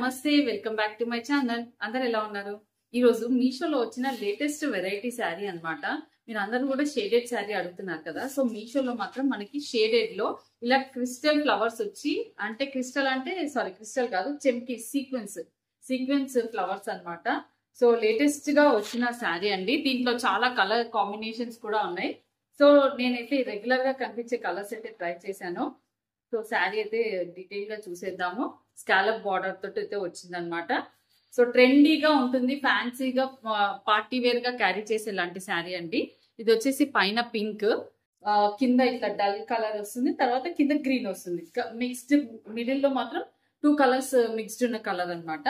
నమస్తే welcome back to my channel. అందరు ఎలా ఉన్నారు? ఈ రోజు మీషోలో వచ్చిన లేటెస్ట్ వెరైటీ శారీ అన్నమాట. మీరు అందరూ కూడా షేడెడ్ శారీ అడుగుతున్నారు కదా. సో మీషోలో మాత్రం మనకి షేడెడ్ లో ఇలా క్రిస్టల్ ఫ్లవర్స్ వచ్చి, అంటే క్రిస్టల్ కాదు, చెంకి సీక్వెన్స్ ఫ్లవర్స్ అన్నమాట. సో లేటెస్ట్ గా వచ్చిన శారీ అండి. దీంట్లో చాలా కలర్ కాంబినేషన్స్ కూడా ఉన్నాయి. సో నేనైతే రెగ్యులర్ గా కనిపించే కలర్స్ అయితే ట్రై చేశాను. సో శారీ అయితే డీటెయిల్ గా చూసేద్దాము. స్కాలప్ బార్డర్ తోటి అయితే వచ్చింది అనమాట. సో ట్రెండీగా ఉంటుంది, ఫ్యాన్సీగా పార్టీ వేర్ గా క్యారీ చేసే లాంటి శారీ అండి. ఇది వచ్చేసి పైన పింక్, కింద ఇట్లా డల్ కలర్ వస్తుంది, తర్వాత కింద గ్రీన్ వస్తుంది. మిక్స్డ్ మిడిల్ లో మాత్రం 2 కలర్స్ మిక్స్డ్ ఉన్న కలర్ అనమాట.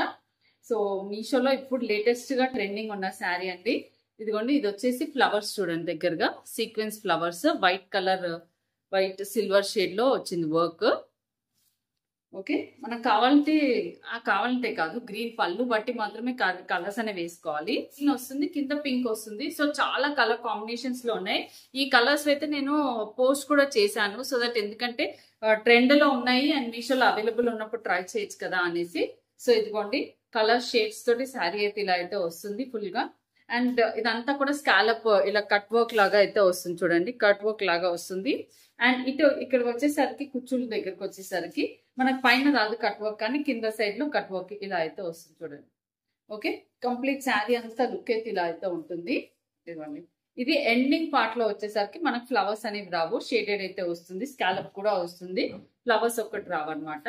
సో మీషోలో ఇప్పుడు లేటెస్ట్ గా ట్రెండింగ్ ఉన్న శారీ అండి. ఇదిగోండి, ఇది వచ్చేసి ఫ్లవర్స్ చూడండి, దగ్గరగా sequence flowers, white silver shade లో వచ్చింది వర్క్. ఓకే, మనకు కావాలంటే కాదు, గ్రీన్ పళ్ళు బట్టి మాత్రమే కలర్స్ అనేవి వేసుకోవాలి. గ్రీన్ వస్తుంది, కింద పింక్ వస్తుంది. సో చాలా కలర్ కాంబినేషన్స్ లో ఉన్నాయి. ఈ కలర్స్ అయితే నేను పోస్ట్ కూడా చేశాను, సో దట్ ఎందుకంటే ట్రెండ్ లో ఉన్నాయి అండ్ మీషోలో అవైలబుల్ ఉన్నప్పుడు ట్రై చేయొచ్చు కదా అనేసి. సో ఇదిగోండి, కలర్ షేడ్స్ తోటి శారీ అయితే ఇలా అయితే వస్తుంది ఫుల్ గా. అండ్ ఇదంతా కూడా స్కాలప్ ఇలా కట్ వర్క్ లాగా అయితే వస్తుంది చూడండి, కట్ వర్క్ లాగా వస్తుంది. అండ్ ఇక్కడ వచ్చేసరికి కుచ్చుల దగ్గరకు వచ్చేసరికి మనకు పైన రాదు కట్ వర్క్, కానీ కింద సైడ్ లో కట్ వర్క్ ఇలా అయితే వస్తుంది చూడండి. ఓకే, కంప్లీట్ శారీ అంతా లుక్ అయితే ఇలా అయితే ఉంటుంది. ఇదిగోండి, ఇది ఎండింగ్ పార్ట్ లో వచ్చేసరికి మనకు ఫ్లవర్స్ అనేవి రావు, షేడెడ్ అయితే వస్తుంది, స్కాలప్ కూడా వస్తుంది, ఫ్లవర్స్ ఒక్కటి రావు అనమాట.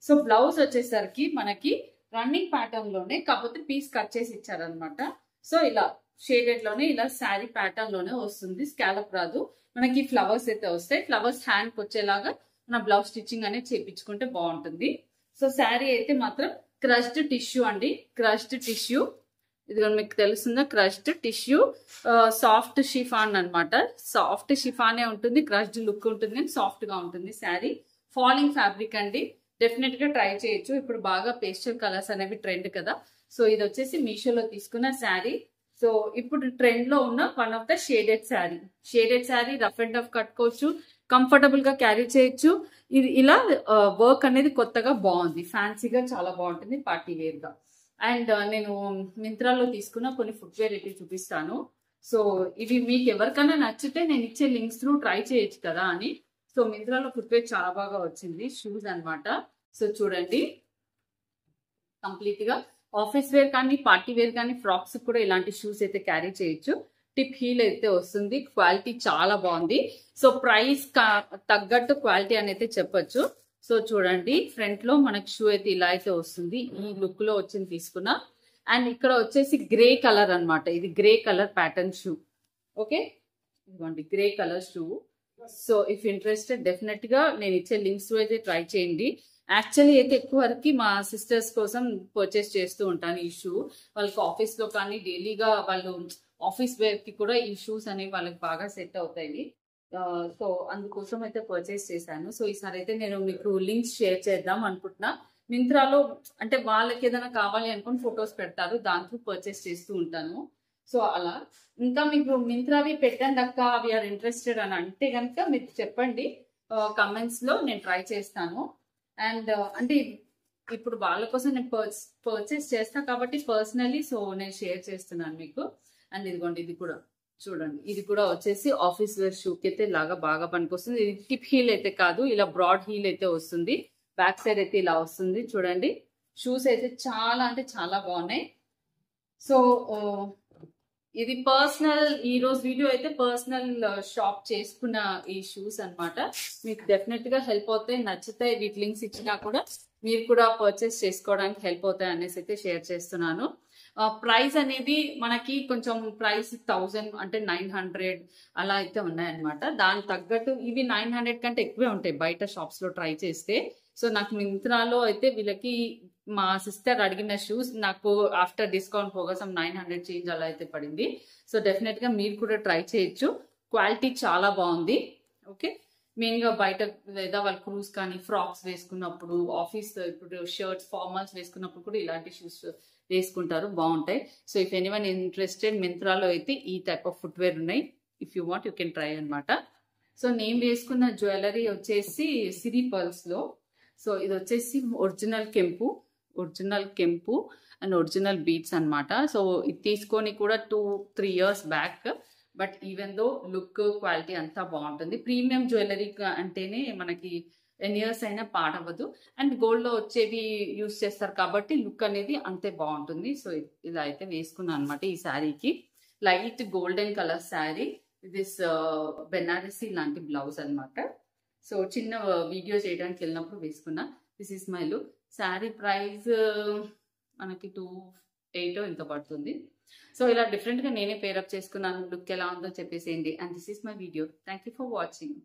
సో బ్లౌజ్ వచ్చేసరికి మనకి రన్నింగ్ ప్యాటర్న్ లోనే, కాకపోతే పీస్ కట్ చేసి ఇచ్చారనమాట. సో ఇలా షేడెడ్ లోనే, ఇలా శారీ ప్యాటర్న్ లోనే వస్తుంది, స్కాలప్ రాదు మనకి. ఫ్లవర్స్ అయితే వస్తాయి, ఫ్లవర్స్ హ్యాండ్ కి వచ్చేలాగా మన బ్లౌజ్ స్టిచ్చింగ్ అనేది చేపించుకుంటే బాగుంటుంది. సో శారీ అయితే మాత్రం క్రష్డ్ టిష్యూ అండి, క్రష్డ్ టిష్యూ. ఇది మీకు తెలుస్తుందా, క్రష్డ్ టిష్యూ, సాఫ్ట్ షిఫాన్ అనమాట. సాఫ్ట్ షిఫానే ఉంటుంది, క్రష్డ్ లుక్ ఉంటుంది కానీ సాఫ్ట్ గా ఉంటుంది శారీ. ఫాలింగ్ ఫ్యాబ్రిక్ అండి, డెఫినెట్ గా ట్రై చేయొచ్చు. ఇప్పుడు బాగా పేస్టల్ కలర్స్ అనేవి ట్రెండ్ కదా. సో ఇది వచ్చేసి మీషోలో తీసుకున్న శారీ. సో ఇప్పుడు ట్రెండ్ లో ఉన్న one of the shaded sari rough and tough కట్టుకోవచ్చు, కంఫర్టబుల్ గా క్యారీ చేయొచ్చు. ఇది ఇలా వర్క్ అనేది కొత్తగా బాగుంది, ఫ్యాన్సీగా చాలా బాగుంటుంది, పార్టీ వేర్ గా. అండ్ నేను మింత్రాలో తీసుకున్న కొన్ని ఫుట్వేర్ అయితే చూపిస్తాను. సో ఇవి మీకు ఎవరికైనా నచ్చితే నేను ఇచ్చే లింక్స్ త్రూ ట్రై చేయొచ్చు కదా అని. సో మింత్రాలో ఫుట్వేర్ చాలా బాగా వచ్చింది, షూస్ అనమాట. సో చూడండి, కంప్లీట్ గా ఆఫీస్ వేర్ కానీ పార్టీ వేర్ కానీ ఫ్రాక్స్ కూడా ఇలాంటి షూస్ అయితే క్యారీ చేయొచ్చు. టిప్ హీల్ అయితే వస్తుంది, క్వాలిటీ చాలా బాగుంది. సో ప్రైస్ తగ్గట్టు క్వాలిటీ అని అయితే చెప్పొచ్చు. సో చూడండి, ఫ్రంట్ లో మనకి షూ అయితే ఇలా అయితే వస్తుంది, ఈ లుక్ లో వచ్చింది తీసుకున్నా. అండ్ ఇక్కడ వచ్చేసి గ్రే కలర్ అనమాట, ఇది grey colour pattern shoe. Okay, ఇదిగోండి grey colour shoe. So if interested definite గా నేను ఇచ్చే లింక్స్ అయితే ట్రై చేయండి. యాక్చువల్లీ అయితే ఎక్కువ వరకు మా సిస్టర్స్ కోసం పర్చేస్ చేస్తూ ఉంటాను ఈ షూ. వాళ్ళకి ఆఫీస్ లో కానీ డైలీగా వాళ్ళు ఆఫీస్ వేర్ కి కూడా ఈ షూస్ అనేవి వాళ్ళకి బాగా సెట్ అవుతాయి. సో అందుకోసం అయితే పర్చేస్ చేశాను. సో ఈసారి అయితే నేను మీకు లింక్స్ షేర్ చేద్దాం అనుకుంటున్నా. మింత్రాలో అంటే వాళ్ళకి ఏదైనా కావాలి అనుకుని ఫొటోస్ పెడతారు, దాంట్లో పర్చేస్ చేస్తూ ఉంటాను. సో అలా ఇంకా మీకు మింత్రావి పెట్టండి అక్క, అవి ఆర్ ఇంట్రెస్టెడ్ అని అంటే కనుక మీరు చెప్పండి కమెంట్స్ లో, నేను ట్రై చేస్తాను. అండ్ అంటే ఇప్పుడు వాళ్ళ కోసం నేను పర్చేస్ చేస్తా కాబట్టి పర్సనలీ, సో నేను షేర్ చేస్తున్నాను మీకు. అండ్ ఇదిగోండి, ఇది కూడా చూడండి, ఇది కూడా వచ్చేసి ఆఫీస్ వేర్ షూకి అయితే లాగా బాగా పనికొస్తుంది. ఇది టిప్ హీల్ అయితే కాదు, ఇలా బ్రాడ్ హీల్ అయితే వస్తుంది, బ్యాక్ సైడ్ అయితే ఇలా వస్తుంది చూడండి. షూస్ అయితే చాలా అంటే చాలా బాగున్నాయి. సో ఇది పర్సనల్, ఈ రోజు వీడియో అయితే పర్సనల్ షాప్ చేసుకున్న ఈ షూస్ అనమాట. మీకు డెఫినెట్ గా హెల్ప్ అవుతాయి, నచ్చుతాయి. వీటి లింక్స్ ఇచ్చినా కూడా మీరు కూడా పర్చేస్ చేసుకోవడానికి హెల్ప్ అవుతాయి అనేసి అయితే షేర్ చేస్తున్నాను. ప్రైస్ అనేది మనకి కొంచెం ప్రైస్ 1000 అంటే 900 అలా అయితే ఉన్నాయన్నమాట. దానికి తగ్గట్టు ఇవి 900 కంటే ఎక్కువే ఉంటాయి బయట షాప్స్ లో ట్రై చేస్తే. సో నాకు మింత్రాలో అయితే వీళ్ళకి మా సిస్టర్ అడిగిన షూస్ నాకు ఆఫ్టర్ డిస్కౌంట్ పోగా సమ్ 900 చేంజ్ అలా అయితే పడింది. సో డెఫినెట్ గా మీరు కూడా ట్రై చేయొచ్చు, క్వాలిటీ చాలా బాగుంది. ఓకే, మెయిన్ గా బయట లేదా వాళ్ళు క్రూజ్ కానీ ఫ్రాక్స్ వేసుకున్నప్పుడు, ఆఫీస్ ఇప్పుడు షర్ట్స్ ఫార్మల్స్ వేసుకున్నప్పుడు కూడా ఇలాంటి షూస్ వేసుకుంటారు, బాగుంటాయి. సో ఇఫ్ ఎనీవన్ ఇంట్రెస్టెడ్, మింత్రాలో అయితే ఈ టైప్ ఆఫ్ ఫుట్వేర్ ఉన్నాయి. If you want you can try అనమాట. సో నేను వేసుకున్న జ్యువెలరీ వచ్చేసి సిరి పర్ల్స్ లో. సో ఇది వచ్చేసి ఒరిజినల్ కెంపు, ఒరిజినల్ కెంపు అండ్ ఒరిజినల్ బీట్స్ అనమాట. సో ఇది తీసుకొని కూడా 2-3 years back. But even though look quality అంతా బాగుంటుంది. ప్రీమియం జ్యువెలరీ అంటేనే మనకి ఎన్ని ఇయర్స్ అయినా పాడవదు. అండ్ గోల్డ్లో వచ్చేవి యూస్ చేస్తారు కాబట్టి లుక్ అనేది అంతే బాగుంటుంది. సో ఇలా అయితే వేసుకున్నాను అనమాట ఈ శారీకి. Light golden colour sari, this Banarasi లాంటి బ్లౌజ్ అనమాట. సో చిన్న వీడియో చేయడానికి వెళ్ళినప్పుడు వేసుకున్నా. This is my look. Sari price మనకి 280 ఇంత పడుతుంది. సో ఇలా డిఫరెంట్గా నేనే పేరప్ చేసుకున్నాను. లుక్ ఎలా ఉందో చెప్పేసేయండి. And this is my video. Thank you for watching.